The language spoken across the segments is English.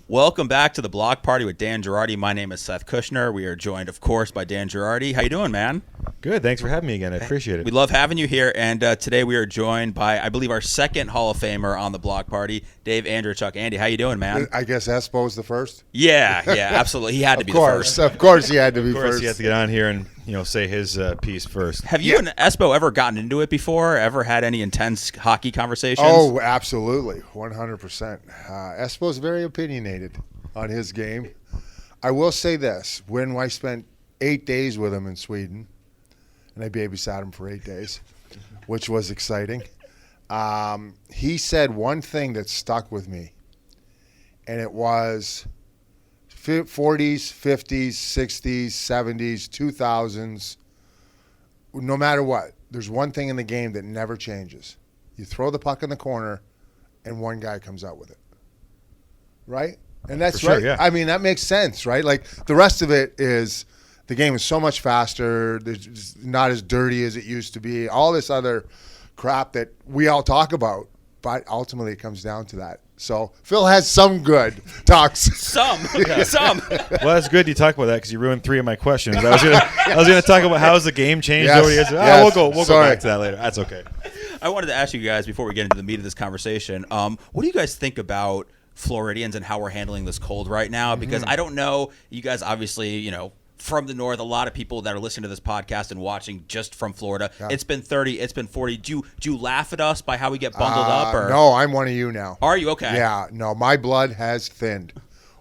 Welcome back to the Block Party with Dan Girardi. My name is Seth Kushner. We are joined, of course, by Dan Girardi. How you doing, man? Good. Thanks for having me again. I appreciate it. We love having you here. And today we are joined by, I believe, our second Hall of Famer on the Block Party, Dave Andreychuk. Andy, how you doing, man? I guess Espo's the first? Yeah, absolutely. He had to be the first. Of course he had to be first. Of course first. he had to get on here and say his piece first. Have you and Espo ever gotten into it before? Ever had any intense hockey conversations? Oh, absolutely. 100%. Espo's very opinionated on his game. I will say this. When I spent 8 days with him in Sweden, and I babysat him for 8 days, which was exciting, he said one thing that stuck with me, and it was 40s, 50s, 60s, 70s, 2000s, no matter what, there's one thing in the game that never changes. You throw the puck in the corner, and one guy comes out with it. Right? And that's For sure, right. yeah. I mean, that makes sense, right? Like, the rest of it is the game is so much faster. It's not as dirty as it used to be. All this other crap that we all talk about, but ultimately it comes down to that. So Phil has some good talks. Some. Well, that's good you talk about that because you ruined 3 of my questions. I was gonna talk about how's the game changed Yes, over the years. yes. We'll go back to that later. That's okay. I wanted to ask you guys before we get into the meat of this conversation, what do you guys think about Floridians and how we're handling this cold right now? Because I don't know, you guys obviously, from the north, a lot of people that are listening to this podcast and watching just from Florida. Yeah. It's been 30, it's been 40. Do you laugh at us by how we get bundled up? Or? No, I'm one of you now. Are you? Okay. Yeah, no, my blood has thinned.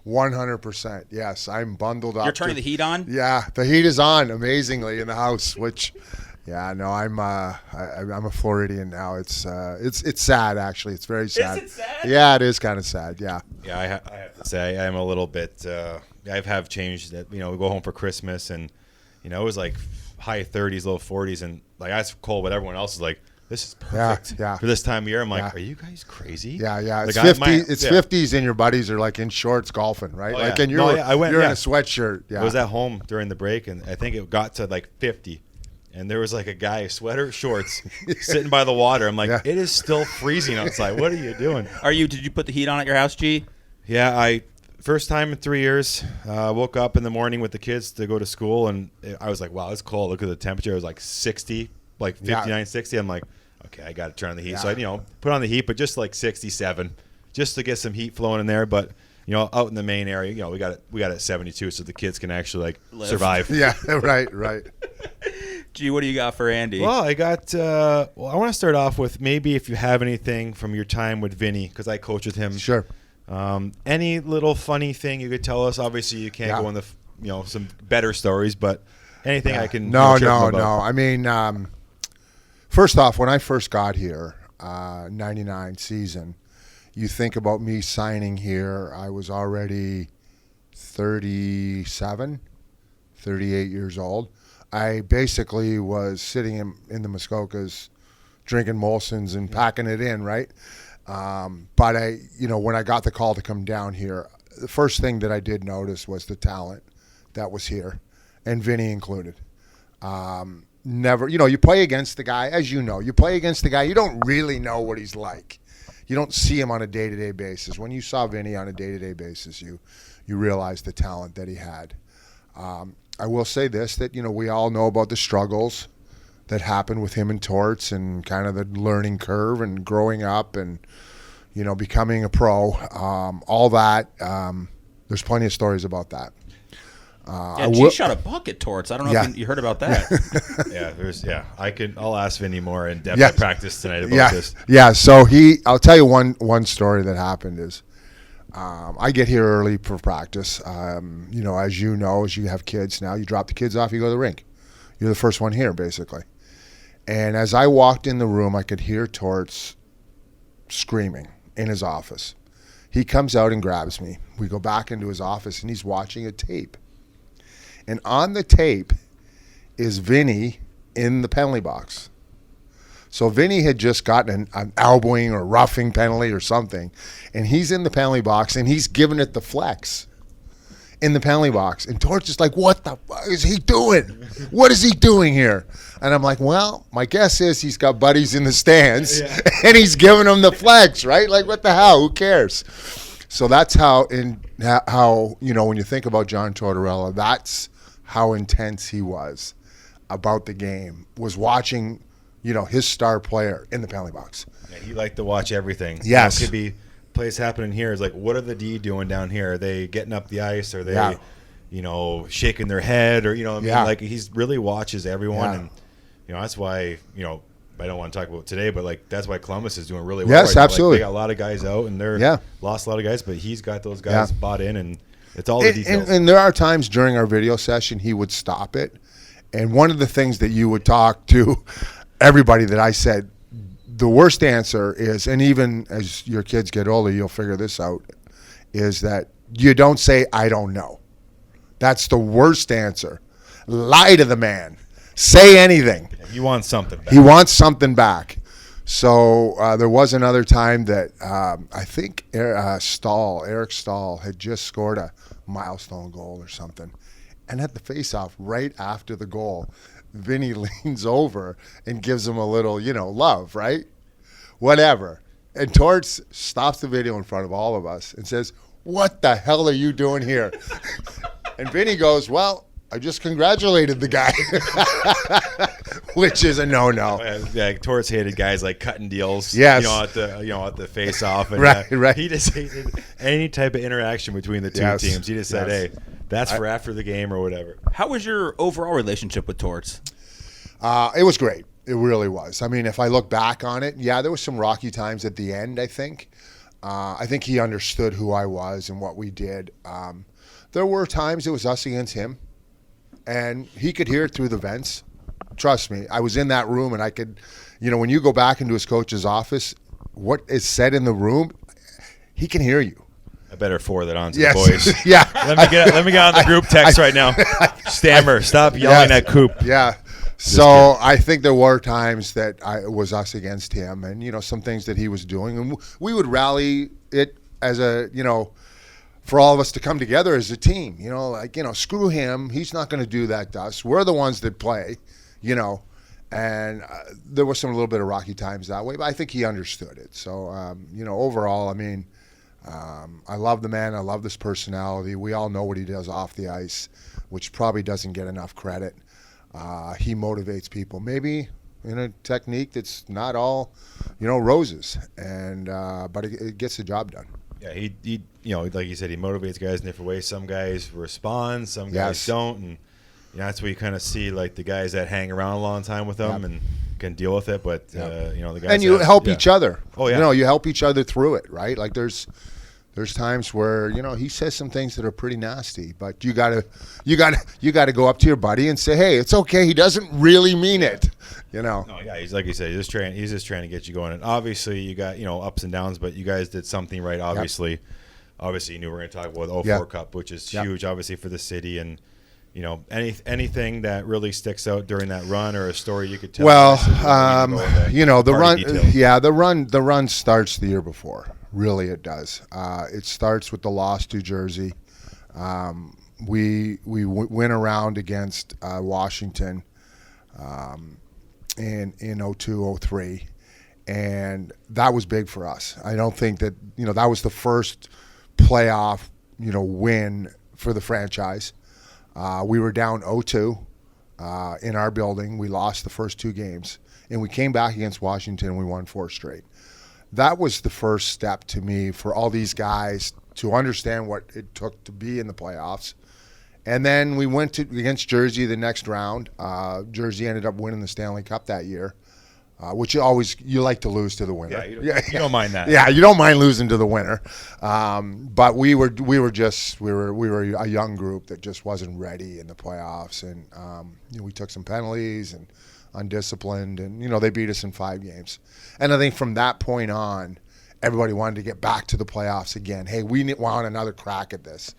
100%. Yes, I'm bundled up. You're turning the heat on? Yeah, the heat is on amazingly in the house, which yeah, no, I'm a Floridian now. It's sad actually. It's very sad. Is it sad? Yeah, it is kind of sad. Yeah. Yeah, I have to say I'm a little bit. I have changed that. We go home for Christmas and it was like high 30s, low 40s, and like that's cold, but everyone else is like, this is perfect. Yeah. For this time of year, I'm like, are you guys crazy? Yeah. It's like 50s, and your buddies are like in shorts golfing, right? Oh, like, yeah. and you're in a sweatshirt. Yeah. I was at home during the break, and I think it got to like 50. And there was like a guy, sweater, shorts, sitting by the water. I'm like, It is still freezing outside. What are you doing? Did you put the heat on at your house, G? Yeah, first time in 3 years, woke up in the morning with the kids to go to school, and I was like, wow, it's cold. Look at the temperature. It was like 60, like 59, 60. I'm like, okay, I got to turn on the heat. So I, put on the heat, but just like 67, just to get some heat flowing in there. But out in the main area, we got it at 72, so the kids can actually survive. Yeah, right. Gee, what do you got for Andy? Well, I got. I want to start off with maybe if you have anything from your time with Vinny, because I coached with him. Sure. Any little funny thing you could tell us? Obviously, you can't go into some better stories, but anything I can. No. I mean, first off, when I first got here, 99 season, you think about me signing here, I was already 38 years old. I basically was sitting in the Muskokas drinking Molson's and packing it in, right? But when I got the call to come down here, the first thing that I did notice was the talent that was here, and Vinny included. You play against the guy, as you play against the guy, you don't really know what he's like. You don't see him on a day-to-day basis. When you saw Vinny on a day-to-day basis, you realized the talent that he had. I will say this, that, we all know about the struggles that happened with him and Torts and kind of the learning curve and growing up and, becoming a pro. All that, there's plenty of stories about that. G shot a buck at Torts. I don't know if you heard about that. I'll ask Vinny more in depth at practice tonight about this. Yeah, so I'll tell you one story that happened is, I get here early for practice. As you have kids now, you drop the kids off, you go to the rink. You're the first one here, basically. And as I walked in the room, I could hear Torts screaming in his office. He comes out and grabs me. We go back into his office, and he's watching a tape. And on the tape is Vinny in the penalty box. So Vinny had just gotten an elbowing or roughing penalty or something, and he's in the penalty box, and he's giving it the flex in the penalty box. And Torch is like, what the fuck is he doing? What is he doing here? And I'm like, well, my guess is he's got buddies in the stands, and he's giving them the flex, right? Like, what the hell? Who cares? So that's how when you think about John Tortorella, that's how intense he was about the game, was watching, his star player in the penalty box. Yeah, he liked to watch everything. Yes. It could be plays happening here. It's like, what are the D doing down here? Are they getting up the ice? Are they, shaking their head? Or, like he's really watches everyone. Yeah. And, that's why, I don't want to talk about today, but like that's why Columbus is doing really well. Yes, right absolutely. Like, they got a lot of guys out, and lost a lot of guys, but he's got those guys bought in, and it's all the details. And there are times during our video session he would stop it, and one of the things that you would talk to everybody that I said, the worst answer is, and even as your kids get older, you'll figure this out, is that you don't say, I don't know. That's the worst answer. Lie to the man. Say anything. He wants something back. He wants something back. So there was another time that I think Eric Stahl had just scored a milestone goal or something. And at the face-off, right after the goal, Vinny leans over and gives him a little, love, right? Whatever. And Torts stops the video in front of all of us and says, what the hell are you doing here? And Vinny goes, well, I just congratulated the guy, which is a no-no. Yeah, Torts hated guys like cutting deals. Yes. At the face-off. And, right. He just hated any type of interaction between the two teams. He just said, hey, that's for after the game or whatever. How was your overall relationship with Torts? It was great. It really was. I mean, if I look back on it, there was some rocky times at the end, I think. I think he understood who I was and what we did. There were times it was us against him, and he could hear it through the vents. Trust me, I was in that room, and I could, when you go back into his coach's office, what is said in the room, he can hear you. I better forward that on to the boys. Yeah. Let me get on the group text right now. Stammer, stop yelling at Coop. Yeah. So I think there were times that it was us against him, and some things that he was doing, and we would rally it as a for all of us to come together as a team. Screw him, he's not going to do that to us. We're the ones that play, and there was some little bit of rocky times that way, but I think he understood it. So overall, I mean, I love the man. I love this personality. We all know what he does off the ice, which probably doesn't get enough credit. He motivates people, maybe in a technique that's not all, roses, and but it gets the job done. Yeah, he like you said, he motivates guys in different ways. Some guys respond, some guys don't, and that's where you kind of see like the guys that hang around a long time with them and can deal with it. But the guys and you help each other. Oh yeah, you help each other through it, right? Like there's times where he says some things that are pretty nasty, but you gotta go up to your buddy and say, hey, it's okay. He doesn't really mean it, No, yeah, he's like you said, he's just trying to get you going. And obviously, you got ups and downs, but you guys did something right. Obviously, you knew we were going to talk about the 04 Cup, which is huge, obviously for the city. And anything that really sticks out during that run, or a story you could tell. Well, the run starts the year before. Really, it does. It starts with the loss to Jersey. We went around against Washington in 02-03, and that was big for us. I don't think that that was the first playoff win for the franchise. We were down 0-2 in our building. We lost the first two games, and we came back against Washington and we won 4 straight. That was the first step to me for all these guys to understand what it took to be in the playoffs. And then we went against Jersey the next round. Jersey ended up winning the Stanley Cup that year, which you like to lose to the winner. Yeah, you don't mind that. Yeah, you don't mind losing to the winner. But we were a young group that just wasn't ready in the playoffs, and we took some penalties and undisciplined, and they beat us in 5 games. And I think from that point on, everybody wanted to get back to the playoffs again. Hey, we want another crack at this,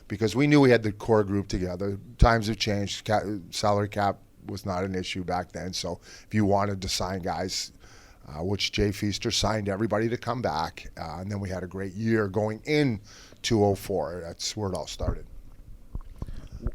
because we knew we had the core group together. Times have changed. Salary cap was not an issue back then. So if you wanted to sign guys, which Jay Feaster signed everybody to come back, and then we had a great year going in to 04. That's where it all started.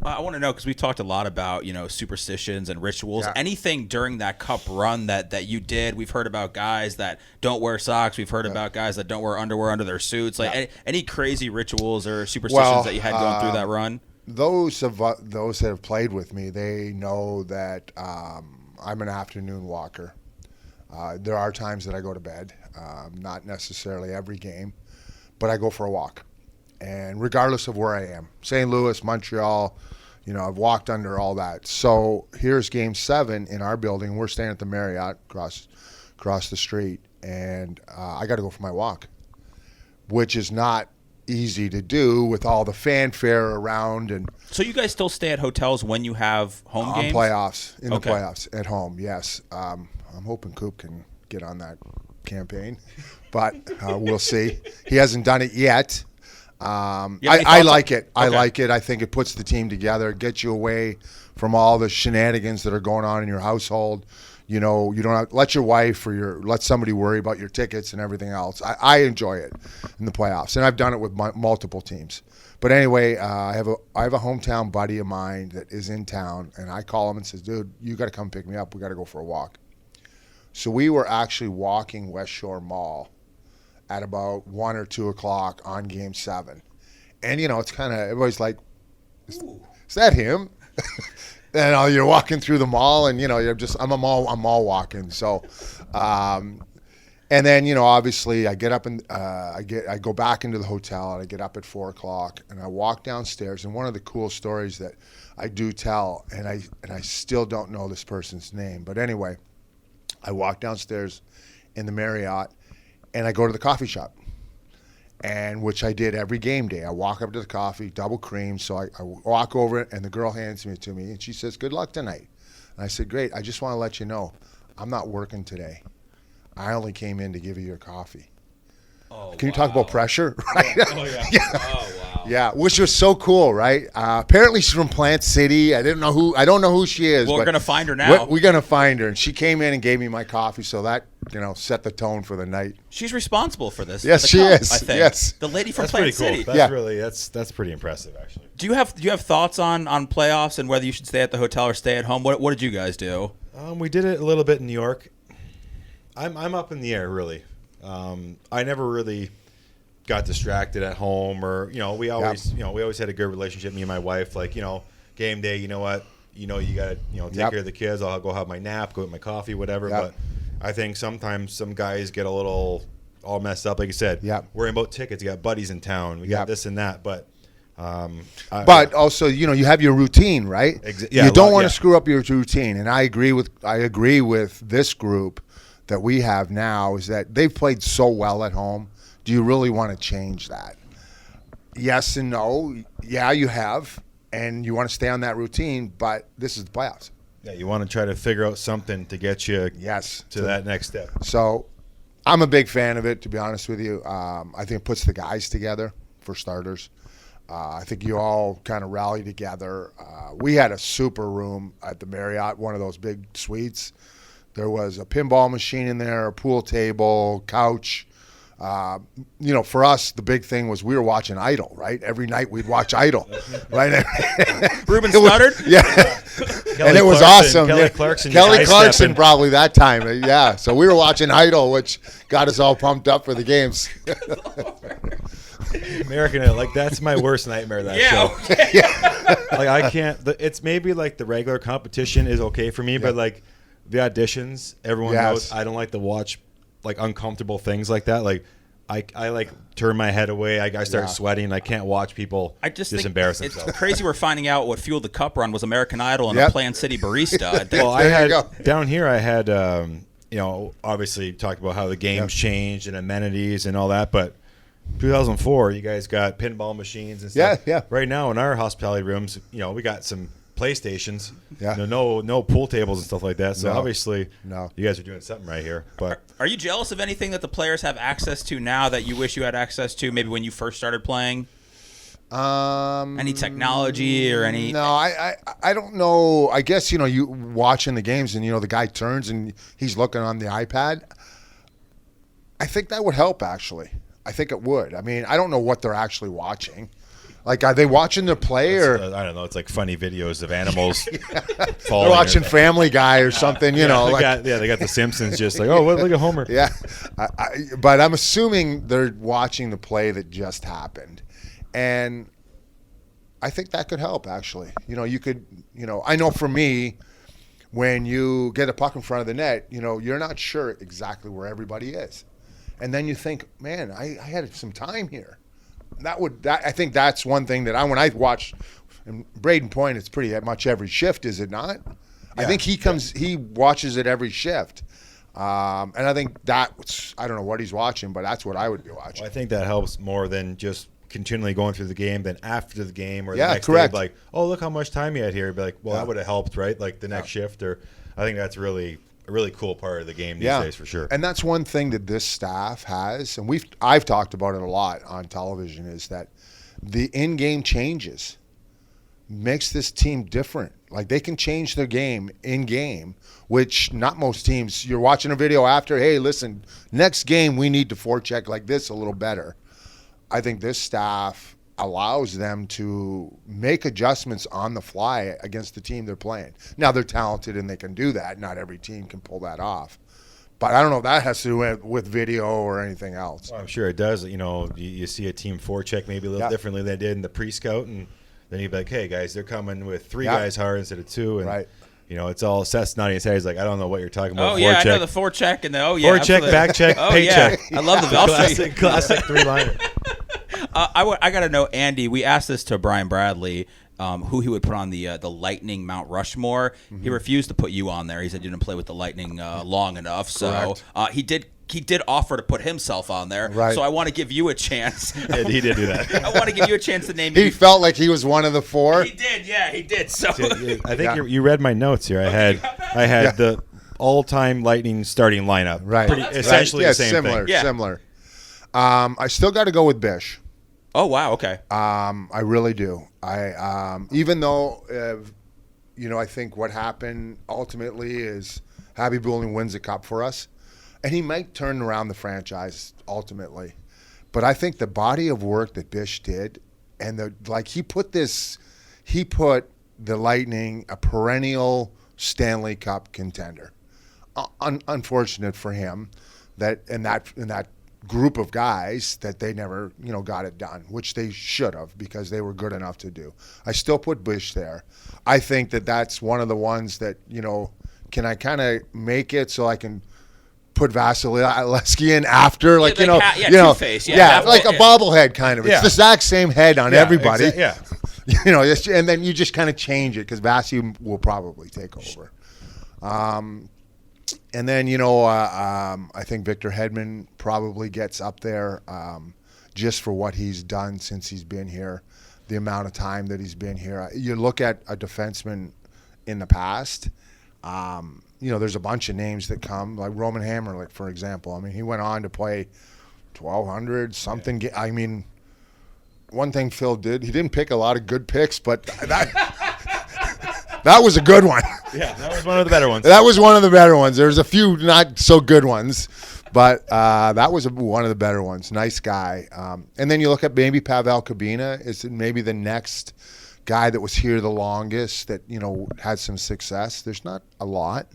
I want to know, because we've talked a lot about, superstitions and rituals. Yeah. Anything during that cup run that you did? We've heard about guys that don't wear socks. We've heard about guys that don't wear underwear under their suits. Like any crazy rituals or superstitions that you had going through that run? Those that have played with me, they know that I'm an afternoon walker. There are times that I go to bed, not necessarily every game, but I go for a walk. And regardless of where I am, St. Louis, Montreal, I've walked under all that. So here's Game 7 in our building. We're staying at the Marriott across the street, and I got to go for my walk, which is not easy to do with all the fanfare around. And so you guys still stay at hotels when you have home games? the playoffs at home, yes. I'm hoping Coop can get on that campaign, but we'll see. He hasn't done it yet. I like it. I like it. I think it puts the team together, gets you away from all the shenanigans that are going on in your household. You don't have, let your wife or let somebody worry about your tickets and everything else. I enjoy it in the playoffs, and I've done it with multiple teams. But anyway, I have a hometown buddy of mine that is in town, and I call him and says, "Dude, you got to come pick me up. We got to go for a walk." So we were actually walking West Shore Mall at about 1 or 2 o'clock on Game 7. And, it's kind of, everybody's like, is that him? And you're walking through the mall, and, I'm mall walking. So, and then, obviously I get up and I go back into the hotel, and I get up at 4 o'clock, and I walk downstairs. And one of the cool stories that I do tell, and I still don't know this person's name, but anyway, I walk downstairs in the Marriott, and I go to the coffee shop, and which I did every game day. I walk up to the coffee, double cream, so I walk over it, and the girl hands it to me, and she says, "Good luck tonight." And I said, "Great, I just want to let you know, I'm not working today. I only came in to give you your coffee." Oh, Can you talk about pressure? Right? Oh, yeah. Yeah. Oh, wow. Yeah, which was so cool, right? Apparently she's from Plant City. I don't know who she is. Well, we're but going to find her now. We're going to find her. And she came in and gave me my coffee, so that, set the tone for the night. She's responsible for this. Yes, for the she cup, is. I think. Yes. The lady from That's Plant pretty City. cool. That's really that's pretty impressive, actually. Do you have thoughts on playoffs and whether you should stay at the hotel or stay at home? What did you guys do? We did it a little bit in New York. I'm up in the air, really. I never really got distracted at home, or we always had a good relationship, me and my wife. Like, game day, you know what, you gotta take care of the kids. I'll go have my nap, go get my coffee, whatever. But I think sometimes some guys get a little all messed up, like you said. Worrying about tickets. You got buddies in town. We got this and that, but. Also, you have your routine, right? You don't want to screw up your routine, and I agree with this group that we have now, is that they've played so well at home. Do you really want to change that? Yes and no. Yeah, you have, and you want to stay on that routine, but this is the playoffs. Yeah, you want to try to figure out something to get you to that next step. So I'm a big fan of it, to be honest with you. I think it puts the guys together, for starters. I think you all kind of rally together. We had a super room at the Marriott, one of those big suites. There was a pinball machine in there, a pool table, couch. For us, the big thing was we were watching Idol, right? Every night we'd watch Idol, right? Ruben Studdard? Yeah. And it was awesome. Kelly Clarkson. Kelly Clarkson probably that time. Yeah. So we were watching Idol, which got us all pumped up for the games. American Idol, like, that's my worst nightmare, that show. Okay. Like, I can't. It's maybe like the regular competition is okay for me, but like the auditions, everyone knows I don't like to watch like uncomfortable things like that. Like I like turn my head away. I start sweating. I can't watch people just embarrass themselves. It's crazy. We're finding out what fueled the cup run was American Idol and a Plant City barista. Well, I had down here. I had obviously talked about how the games changed and amenities and all that, but 2004, you guys got pinball machines and stuff. Yeah. Right now in our hospitality rooms, we got some PlayStations. Yeah. No pool tables and stuff like that. So obviously, you guys are doing something right here. But are you jealous of anything that the players have access to now that you wish you had access to? Maybe when you first started playing. Any technology or any? No, I don't know. I guess you watching the games and the guy turns and he's looking on the iPad. I think that would help, actually. I think it would. I mean, I don't know what they're actually watching. Like, are they watching the play or? I don't know. It's like funny videos of animals They're falling. watching Family Guy or something, you know. They got the Simpsons just like, oh, look at Homer. Yeah, but I'm assuming they're watching the play that just happened, and I think that could help. Actually, I know for me, when you get a puck in front of the net, you're not sure exactly where everybody is, and then you think, man, I had some time here. I think that's one thing that when I watch, and Braden Point, it's pretty much every shift, is it not? Yeah. I think he watches it every shift. And I think I don't know what he's watching, but that's what I would be watching. Well, I think that helps more than just continually going through the game than after the game or the next correct. day. Like, oh, look how much time you had here. You'd be like, well, that would have helped, right? Like the next shift. Or I think that's really a really cool part of the game these days for sure. And that's one thing that this staff has, and I've talked about it a lot on television, is that the in-game changes makes this team different. Like, they can change their game in-game, which not most teams. You're watching a video after, hey, listen, next game we need to forecheck like this a little better. I think this staff allows them to make adjustments on the fly against the team they're playing. Now, they're talented and they can do that. Not every team can pull that off. But I don't know if that has to do with video or anything else. Well, I'm sure it does. You see a team forecheck maybe a little differently than they did in the pre-scout, and then you'd be like, hey, guys, they're coming with 3 guys hard instead of 2. And, right. It's all Seth's nodding his head. He's like, I don't know what you're talking about. Oh, yeah, I know the forecheck and the forecheck, back check, paycheck. I love the classic 3-liner. I got to know, Andy, we asked this to Brian Bradley, who he would put on the Lightning Mount Rushmore. Mm-hmm. He refused to put you on there. He said you didn't play with the Lightning long enough. So he did offer to put himself on there. Right. So I want to give you a chance. He did do that. I want to give you a chance to name. He felt like he was one of the 4. He did, yeah, he did. So I think you read my notes here. I had the all-time Lightning starting lineup. Right. Essentially the same thing. Yeah, similar. I still got to go with Bish. Oh, wow, okay. I really do. Even though, I think what happened ultimately is Happy Bowling wins the cup for us, and he might turn around the franchise ultimately. But I think the body of work that Bish did, and he put the Lightning a perennial Stanley Cup contender. Unfortunate for him that in that group of guys that they never, got it done, which they should have because they were good enough to do. I still put Bush there. I think that's one of the ones that, can I kind of make it so I can put Vasilevsky in after, Two-Face. Like a bobblehead kind of. It's the exact same head on everybody. And then you just kind of change it because Vasi will probably take over. And then, I think Victor Hedman probably gets up there just for what he's done since he's been here, the amount of time that he's been here. You look at a defenseman in the past, there's a bunch of names that come, like Roman Hammerlick, for example. I mean, he went on to play 1,200 something. Yeah. I mean, one thing Phil did, he didn't pick a lot of good picks, but that was a good one. Yeah, that was one of the better ones. That was one of the better ones. There's a few not so good ones, but that was one of the better ones. Nice guy. And then you look at maybe Pavel Kabina is maybe the next guy that was here the longest that, had some success. There's not a lot,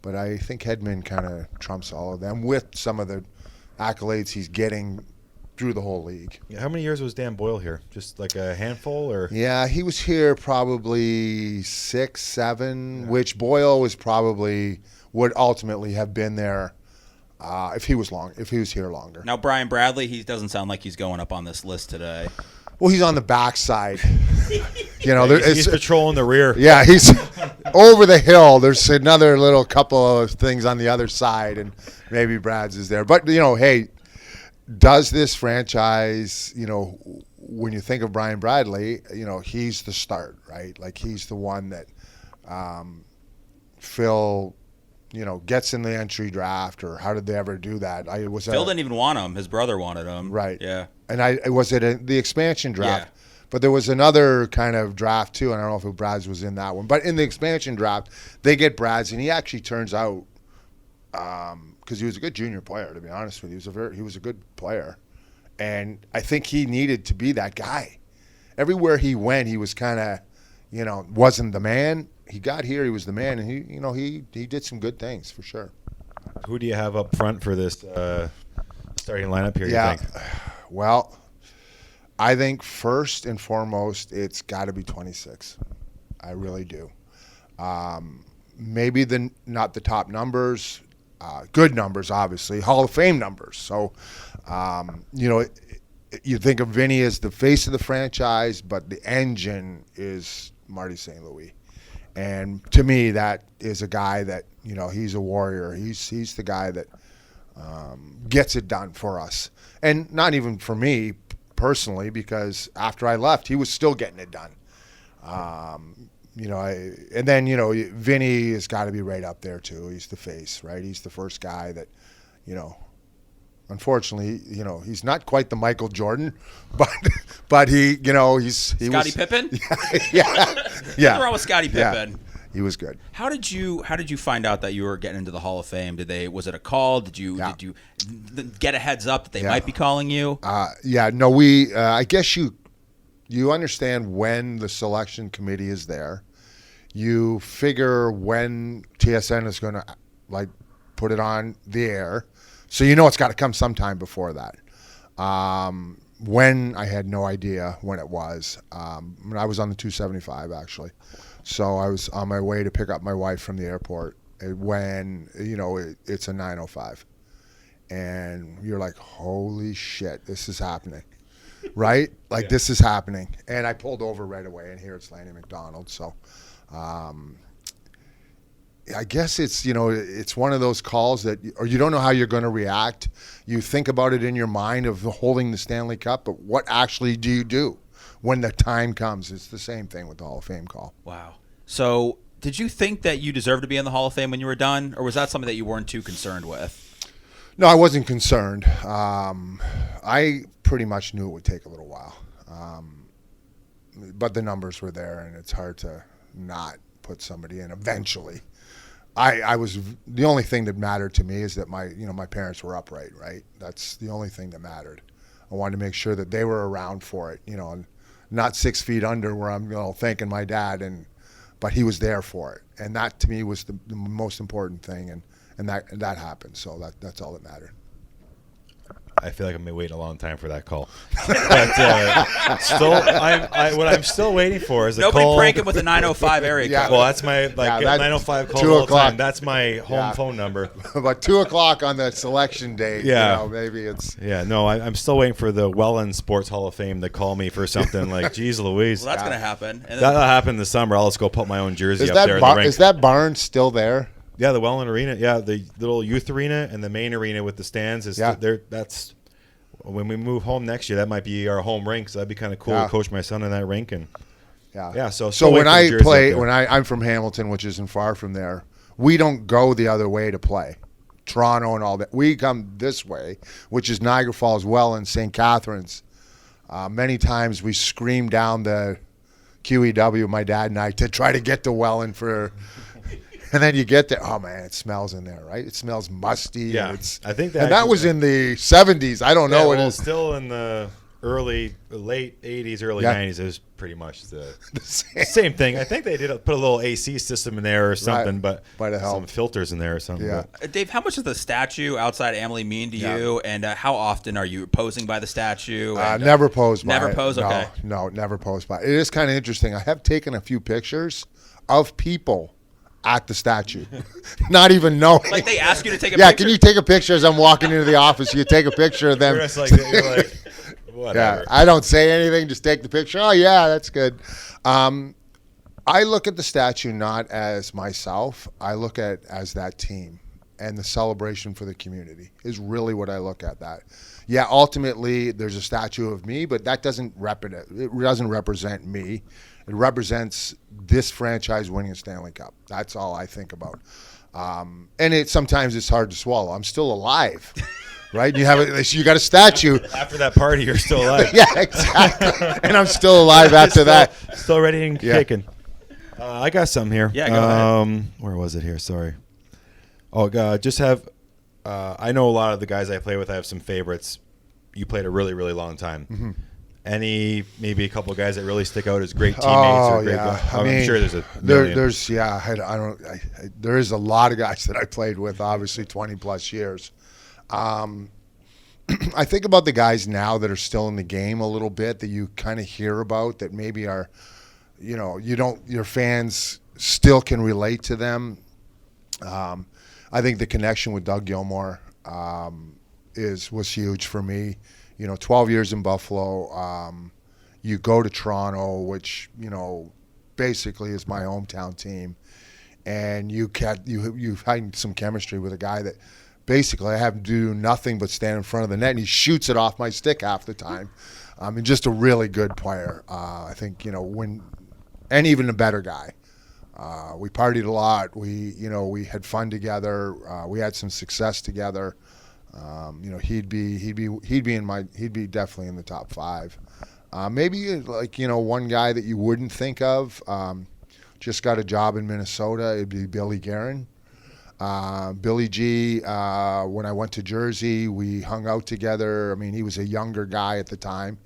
but I think Hedman kind of trumps all of them with some of the accolades he's getting through the whole league. How many years was Dan Boyle here? Just like a handful, or? Yeah, he was here probably 6, 7, which Boyle would ultimately have been there if he was here longer. Now Brian Bradley, he doesn't sound like he's going up on this list today. Well, he's on the backside. He's patrolling the rear. Yeah, he's over the hill. There's another little couple of things on the other side, and maybe Brad's is there. But hey. Does this franchise, when you think of Brian Bradley, he's the start, right? Like he's the one that Phil, gets in the entry draft, or how did they ever do that? Phil didn't even want him. His brother wanted him. Right. Yeah. And the expansion draft? Yeah. But there was another kind of draft too, and I don't know if Brad's was in that one. But in the expansion draft, they get Brad's, and he actually turns out because he was a good junior player, to be honest with you. He was a good player. And I think he needed to be that guy. everywhere he went, he was kind of, wasn't the man. He got here, he was the man, and he did some good things for sure. Who do you have up front for this starting lineup here? Yeah, You think? well, I think first and foremost, it's got to be 26. I really do. Maybe not the top numbers, good numbers, obviously, Hall of Fame numbers. So, you think of Vinny as the face of the franchise, but the engine is Marty St. Louis. And to me, that is a guy that, he's a warrior. He's the guy that gets it done for us. And not even for me personally, because after I left, he was still getting it done. And then, Vinny has got to be right up there too. He's the face, right? He's the first guy that, unfortunately, he's not quite the Michael Jordan, but he's Scottie Pippen? Yeah. Nothing wrong with Scottie Pippen. Yeah. He was good. How did you find out that you were getting into the Hall of Fame? Was it a call? Did you get a heads up that they might be calling you? I guess you understand when the selection committee is there. You figure when TSN is going to put it on the air. So it's got to come sometime before that. When I had no idea when it was. When I was on the 275 actually. So I was on my way to pick up my wife from the airport when, it's a 9:05. And you're like, holy shit, this is happening. Right? This is happening. And I pulled over right away, and here it's Lanny McDonald. So I guess it's, it's one of those calls that, or you don't know how you're going to react. You think about it in your mind of holding the Stanley Cup, but what actually do you do when the time comes? It's the same thing with the Hall of Fame call. Wow. So did you think that you deserved to be in the Hall of Fame when you were done, or was that something that you weren't too concerned with? No, I wasn't concerned. I pretty much knew it would take a little while. But the numbers were there, and it's hard to not put somebody in eventually. I was the only thing that mattered to me is that my parents were upright, right? That's the only thing that mattered. I wanted to make sure that they were around for it, not 6 feet under where I'm thanking my dad, but he was there for it, and that to me was the most important thing, and that happened. So that's all that mattered. I feel like I'm waiting a long time for that call. But what I'm still waiting for is a call. Nobody prank him with a 905 area code. Well, that's my 905 call 2 all the o'clock. time. That's my home phone number. But 2 o'clock on the selection day, maybe it's. Yeah, no, I'm still waiting for the Welland Sports Hall of Fame to call me for something like, geez Louise. Well, that's going to happen. And That'll happen this summer. I'll just go put my own jersey up there in the rink. Is that barn still there? Yeah, the Welland Arena. Yeah, the little youth arena and the main arena with the stands is there. That's when we move home next year. That might be our home rink. So that'd be kind of cool to coach my son in that rink. And so when I play, I'm from Hamilton, which isn't far from there. We don't go the other way to play. Toronto and all that. We come this way, which is Niagara Falls, Welland, St. Catharines. Many times we scream down the QEW, my dad and I, to try to get to Welland for. And then you get there, oh man, it smells in there, right? It smells musty. Yeah, I think that was in the 70s. I don't know. Well, it's still in the late 80s, early 90s. It was pretty much the same thing. I think they did put a little AC system in there or something, but some filters in there or something. Yeah. Dave, how much does the statue outside Amalie mean to you, and how often are you posing by the statue? Never pose by it. Never pose? Okay. No, never pose by it. It is kind of interesting. I have taken a few pictures of people at the statue, not even knowing. Like they ask you to take a picture? picture? Can you take a picture as I'm walking into the office? You take a picture of them. You're like, whatever. Yeah, I don't say anything, just take the picture. Oh, yeah, that's good. I look at the statue not as myself. I look at as that team, and the celebration for the community is really what I look at that. Yeah, ultimately, there's a statue of me, but that doesn't represent me. It represents this franchise winning a Stanley Cup. That's all I think about. And sometimes it's hard to swallow. I'm still alive, right? You got a statue. After that party, you're still alive. Yeah, exactly. And I'm still alive after that. Still ready and kicking. I got some here. Yeah, go ahead. Where was it here? Sorry. Oh, God. Just have. I know a lot of the guys I play with. I have some favorites. You played a really, really long time. Maybe a couple of guys that really stick out as great teammates or great guys? I'm sure there's a million. There is a lot of guys that I played with, obviously 20 plus years. I think about the guys now that are still in the game a little bit that you kind of hear about that maybe are, your fans still can relate to them. I think the connection with Doug Gilmour was huge for me. 12 years in Buffalo. You go to Toronto, which basically is my hometown team, and you find some chemistry with a guy that basically I have to do nothing but stand in front of the net, and he shoots it off my stick half the time. Just a really good player. I think and even a better guy. We partied a lot. We had fun together. We had some success together. He'd be definitely in the top 5. Maybe one guy that you wouldn't think of, just got a job in Minnesota. It'd be Billy Guerin. Billy G. When I went to Jersey, we hung out together. I mean, he was a younger guy at the time.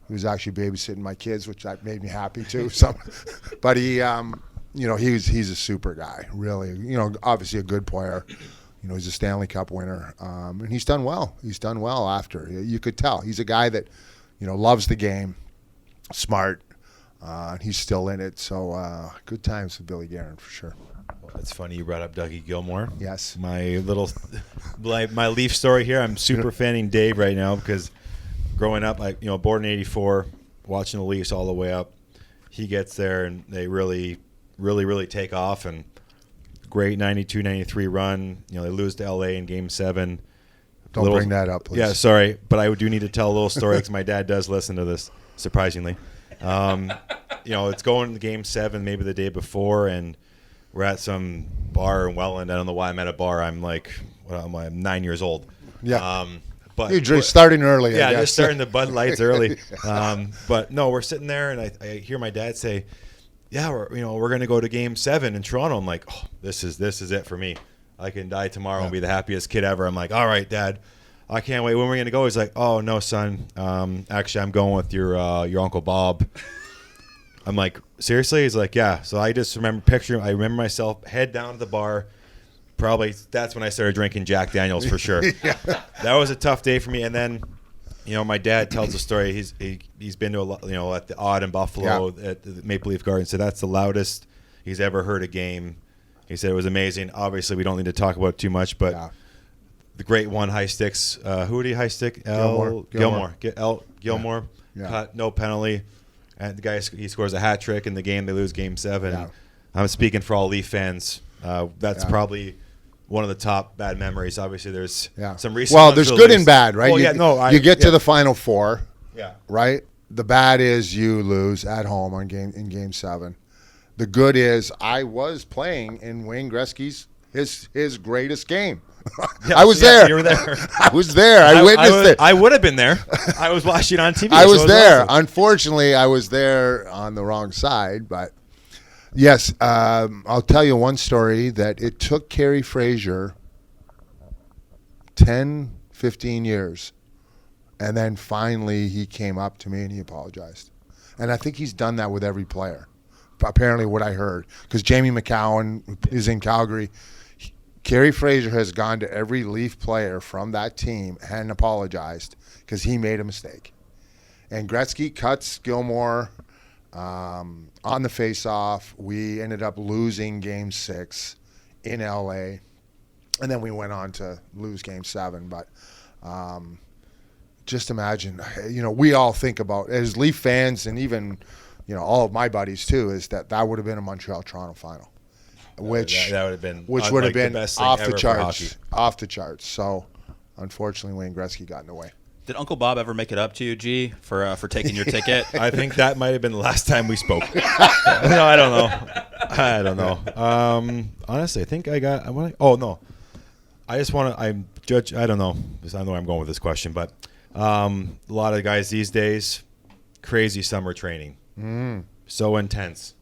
He was actually babysitting my kids, which that made me happy too. But he, he's a super guy. Really, obviously a good player. He's a Stanley Cup winner, and he's done well. He's done well after. You could tell he's a guy that, loves the game, smart, and he's still in it. So good times with Billy Guerin for sure. Well, it's funny you brought up Dougie Gilmour. Yes. My Leaf story here. I'm super fanning Dave right now because growing up, born in '84, watching the Leafs all the way up. He gets there and they really, really, really take off and. Great 92-93 run. They lose to LA in Game 7. Don't bring that up, please. Yeah, sorry, but I do need to tell a little story because my dad does listen to this, surprisingly. It's going to Game 7 maybe the day before, and we're at some bar in Welland. I don't know why I'm at a bar. I'm 9 years old. Yeah. But you're starting early. Yeah, I guess. just starting the Bud Lights early. But no, we're sitting there, and I hear my dad say, yeah, we're going to go to Game 7 in Toronto. I'm like, oh, this is it for me. I can die tomorrow and be the happiest kid ever. I'm like, all right, Dad, I can't wait. When are we going to go? He's like, oh no, son. Actually, I'm going with your Uncle Bob. I'm like, seriously? He's like, yeah. So I just I remember myself head down to the bar. Probably that's when I started drinking Jack Daniels for sure. Yeah. That was a tough day for me. And then. My dad tells a story. He's been to a lot, at the Odd in Buffalo at the Maple Leaf Garden. So that's the loudest he's ever heard a game. He said it was amazing. Obviously, we don't need to talk about it too much, but the great one high sticks. Who did he high stick? Gilmour. Gilmour. Yeah. Cut, no penalty, and the guy he scores a hat trick in the game. They lose Game 7. Yeah. I'm speaking for all Leaf fans. That's probably. One of the top bad memories. Obviously, there's some recent. Well, there's good and bad, right? Well, you get to the Final Four. Yeah. Right. The bad is you lose at home in Game 7. The good is I was playing in Wayne Gretzky's his greatest game. I was there. You were there. I was there. I witnessed it. I would have been there. I was watching on TV. I was there. Awesome. Unfortunately, I was there on the wrong side, but. Yes, I'll tell you one story that it took Kerry Fraser 10, 15 years, and then finally he came up to me and he apologized. And I think he's done that with every player, apparently what I heard, because Jamie McCowan is in Calgary. Kerry Fraser has gone to every Leaf player from that team and apologized because he made a mistake. And Gretzky cuts Gilmour on the face-off. We ended up losing Game 6 in LA, and then we went on to lose Game 7. But just imagine, we all think about, as Leaf fans and even, all of my buddies too, is that would have been a Montreal-Toronto final, which that would have been the best off the charts. Off the charts. So, unfortunately, Wayne Gretzky got in the way. Did Uncle Bob ever make it up to you, G, for taking your ticket? I think that might have been the last time we spoke. No, I don't know. Honestly, I think I got. No. I just want to. I'm judge. I don't know. I don't know where I'm going with this question, but a lot of guys these days, crazy summer training, so intense,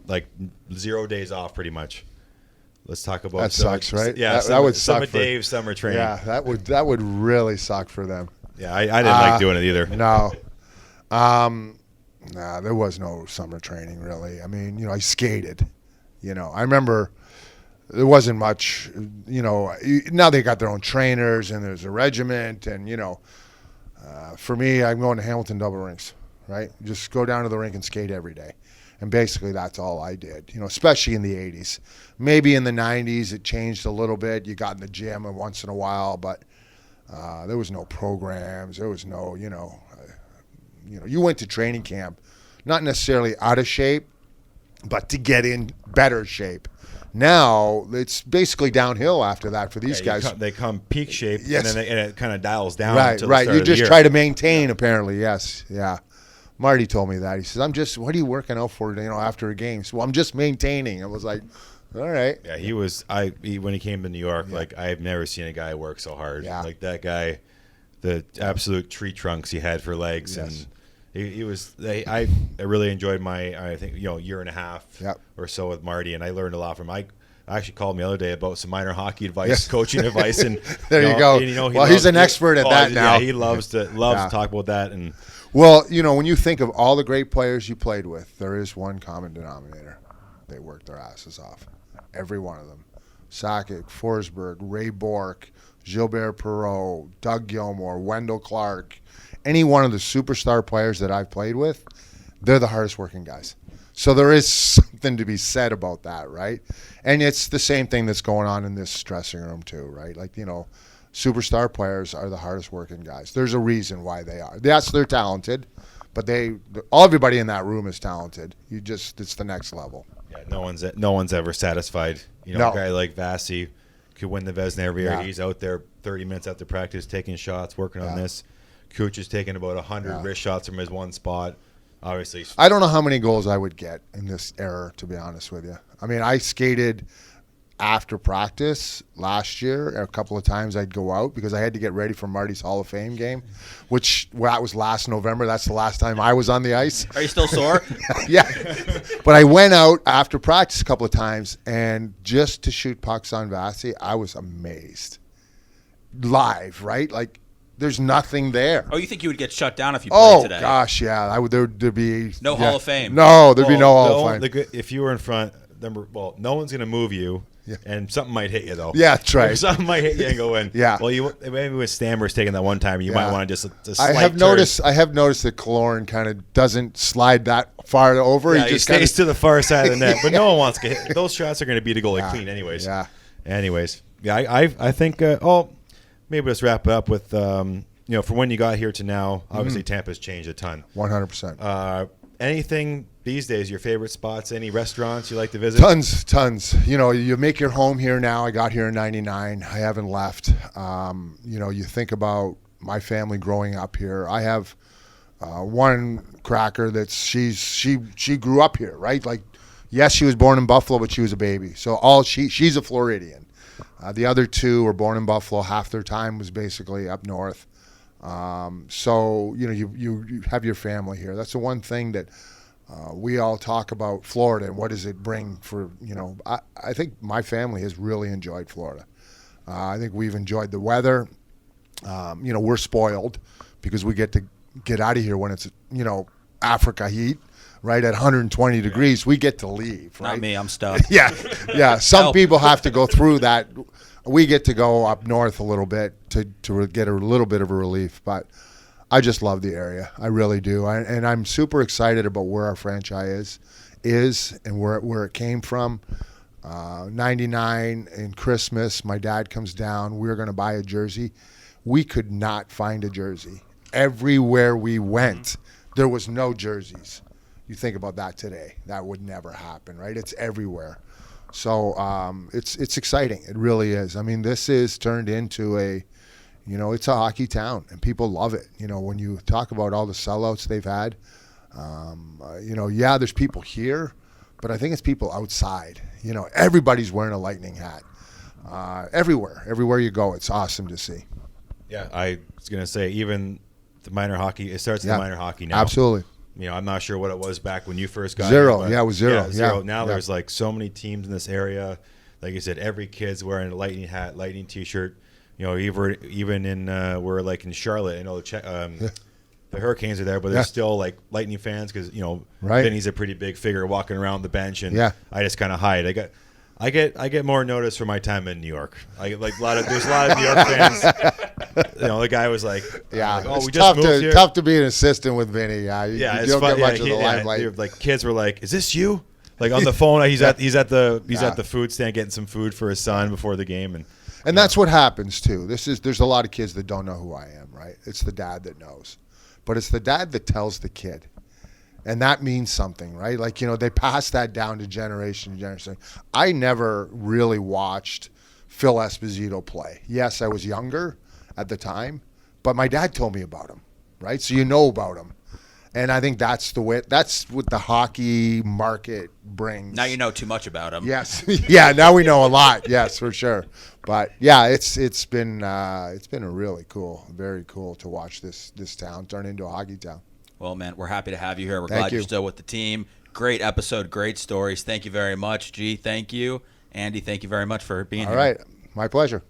like 0 days off, pretty much. Let's talk about that. Sucks, right? Yeah, that would suck for Dave's summer training. Yeah, that would really suck for them. Yeah, I didn't like doing it either. No. Nah, there was no summer training really. I mean, I skated. I remember there wasn't much. Now they got their own trainers and there's a regiment, and for me, I'm going to Hamilton double rinks. Right, just go down to the rink and skate every day. And basically that's all I did, especially in the 80s. Maybe in the 90s it changed a little bit. You got in the gym once in a while, but there was no programs. There was no, you went to training camp, not necessarily out of shape, but to get in better shape. Now it's basically downhill after that for these guys. They come peak shape, yes. and it kind of dials down. Right, until right. The start You of the just year. try to maintain, apparently. Yes, yeah. Marty told me that. He says, what are you working out for, after a game? So I'm just maintaining. I was like, all right. Yeah, when he came to New York, like I've never seen a guy work so hard. Yeah. Like that guy, the absolute tree trunks he had for legs. Yes. And he was, I really enjoyed my, year and a half or so with Marty, and I learned a lot from him. I actually called me the other day about some minor hockey advice, coaching advice, and there you go. And, he's an expert at that now. Yeah, he loves to talk about that. And well, when you think of all the great players you played with, there is one common denominator: they worked their asses off, every one of them. Sakic, Forsberg, Ray Bourque, Gilbert Perreault, Doug Gilmour, Wendell Clark, any one of the superstar players that I've played with, they're the hardest working guys. So there is something to be said about that, right? And it's the same thing that's going on in this dressing room too, right? Like, superstar players are the hardest working guys. There's a reason why they are. Yes, they're talented, but everybody in that room is talented. It's the next level. Yeah, no one's ever satisfied. A guy like Vasi could win the Vezina every year. He's out there 30 minutes after practice taking shots, working on this. Kuch is taking about 100 wrist shots from his one spot. Obviously, I don't know how many goals I would get in this era, to be honest with you. I mean, I skated after practice last year. A couple of times I'd go out because I had to get ready for Marty's Hall of Fame game, that was last November. That's the last time I was on the ice. Are you still sore? Yeah. But I went out after practice a couple of times, and just to shoot pucks on Vasi, I was amazed. Live, right? Like, there's nothing there. Oh, you think you would get shut down if you played today? Oh, gosh, yeah. There'd be... No Hall of Fame. No, there'd be no Hall of Fame. If you were in front, no one's going to move you, and something might hit you, though. Yeah, that's right. If something might hit you and go in. Yeah. Well, maybe with Stammer's taking that one time, you might want to just I have noticed that Killorn kind of doesn't slide that far over. Yeah, he just stays to the far side of the net, but no one wants to get hit. Those shots are going to beat a goalie clean anyways. Yeah. Anyways, I think, maybe let's wrap it up with, from when you got here to now, obviously Tampa's changed a ton. 100%. Anything these days, your favorite spots, any restaurants you like to visit? Tons. You make your home here now. I got here in 99. I haven't left. You think about my family growing up here. I have one cracker that's she grew up here, right? Like, yes, she was born in Buffalo, but she was a baby. So she's a Floridian. The other two were born in Buffalo. Half their time was basically up north. So you have your family here. That's the one thing that we all talk about Florida and what does it bring for, I think my family has really enjoyed Florida. I think we've enjoyed the weather. We're spoiled because we get to get out of here when it's, Africa heat, right? At 120 degrees, we get to leave, right? Not me, I'm stuck. Yeah. Some people have to go through that. We get to go up north a little bit to get a little bit of a relief, but I just love the area. I really do. And I'm super excited about where our franchise is and where it came from. 99 in Christmas, my dad comes down. We were going to buy a jersey. We could not find a jersey. Everywhere we went, there was no jerseys. You think about that today. That would never happen, right? It's everywhere. So it's exciting. It really is. I mean, this is turned into it's a hockey town, and people love it. When you talk about all the sellouts they've had, there's people here, but I think it's people outside. Everybody's wearing a Lightning hat. Everywhere you go, it's awesome to see. Yeah, I was going to say, even the minor hockey, it starts in the minor hockey now. Absolutely. I'm not sure what it was back when you first got zero. here. It was zero. Yeah, zero. Now there's like so many teams in this area. Like you said, every kid's wearing a Lightning hat, Lightning T-shirt. Even in we're like in Charlotte. the Hurricanes are there, but there's still like Lightning fans because Right. Vinny's a pretty big figure walking around the bench, and Yeah. I just kind of hide. I get more notice for my time in New York. There's a lot of New York fans. The guy was like, it's we just moved here. tough to be an assistant with Vinny. You It's don't fun. get much of the limelight. Like kids were like, "Is this you?" Like on the phone, he's at the food stand getting some food for his son before the game, and that's what happens too. There's a lot of kids that don't know who I am, right? It's the dad that knows, but it's the dad that tells the kid, and that means something, right? Like they pass that down to generation to generation. I never really watched Phil Esposito play. Yes, I was younger at the time, but my dad told me about him, right? So about him. And I think that's what the hockey market brings. Now you know too much about him. Yes, yeah. Now we know a lot. Yes, for sure. But yeah, it's been a really cool, very cool to watch this town turn into a hockey town. Well, man, we're happy to have you here. We're Thank glad you. you're still with the team. Great episode, great stories. Thank you very much, G. Thank you, Andy. Thank you very much for being here. All right, my pleasure.